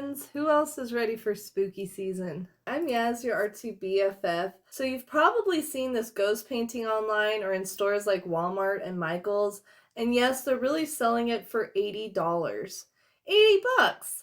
friends! Who else is ready for spooky season? I'm Yaz, your artsy BFF. So you've probably seen this ghost painting online or in stores like Walmart and Michael's, and yes, they're really selling it for $80. $80!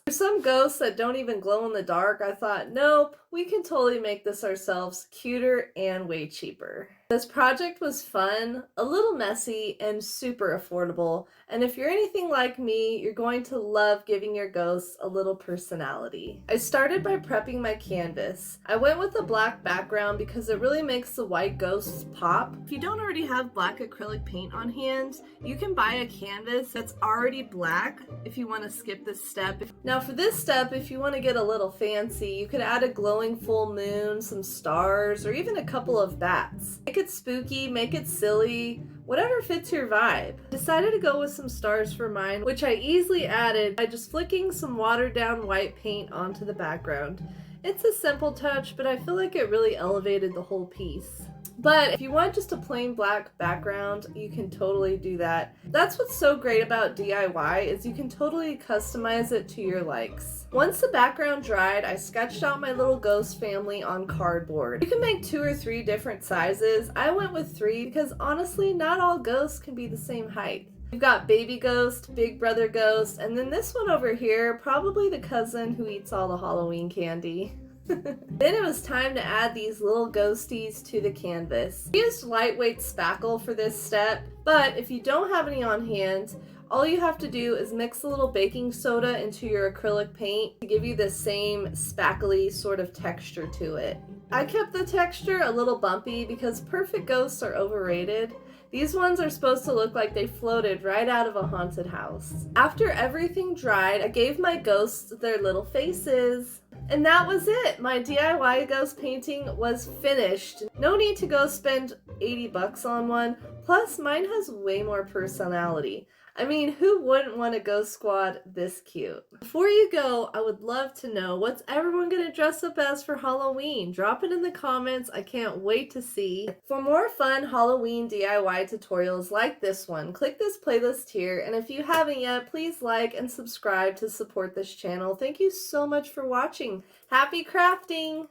For some ghosts that don't even glow in the dark, I thought, nope, we can totally make this ourselves cuter and way cheaper. This project was fun, a little messy, and super affordable, and if you're anything like me, you're going to love giving your ghosts a little personality. I started by prepping my canvas. I went with a black background because it really makes the white ghosts pop. If you don't already have black acrylic paint on hand, you can buy a canvas that's already black if you want to skip this step. Now for this step, if you want to get a little fancy, you could add a glowing full moon, some stars, or even a couple of bats. Make it spooky, make it silly, whatever fits your vibe. I decided to go with some stars for mine, which I easily added by just flicking some watered down white paint onto the background. It's a simple touch, but I feel like it really elevated the whole piece. But if you want just a plain black background, you can totally do that. That's what's so great about DIY is you can totally customize it to your likes. Once the background dried, I sketched out my little ghost family on cardboard. You can make 2 or 3 different sizes. I went with 3 because honestly, not all ghosts can be the same height. You've got baby ghost, big brother ghost, and then this one over here, probably the cousin who eats all the Halloween candy. Then it was time to add these little ghosties to the canvas. I used lightweight spackle for this step, but if you don't have any on hand, all you have to do is mix a little baking soda into your acrylic paint to give you the same spackly sort of texture to it. I kept the texture a little bumpy because perfect ghosts are overrated. These ones are supposed to look like they floated right out of a haunted house. After everything dried, I gave my ghosts their little faces. And that was it! My DIY ghost painting was finished. No need to go spend $80 on one, plus mine has way more personality. I mean, who wouldn't want a ghost squad this cute? Before you go, I would love to know what's everyone gonna dress up as for Halloween? Drop it in the comments, I can't wait to see. For more fun Halloween DIY tutorials like this one, click this playlist here, and if you haven't yet, please like and subscribe to support this channel. Thank you so much for watching. Happy crafting!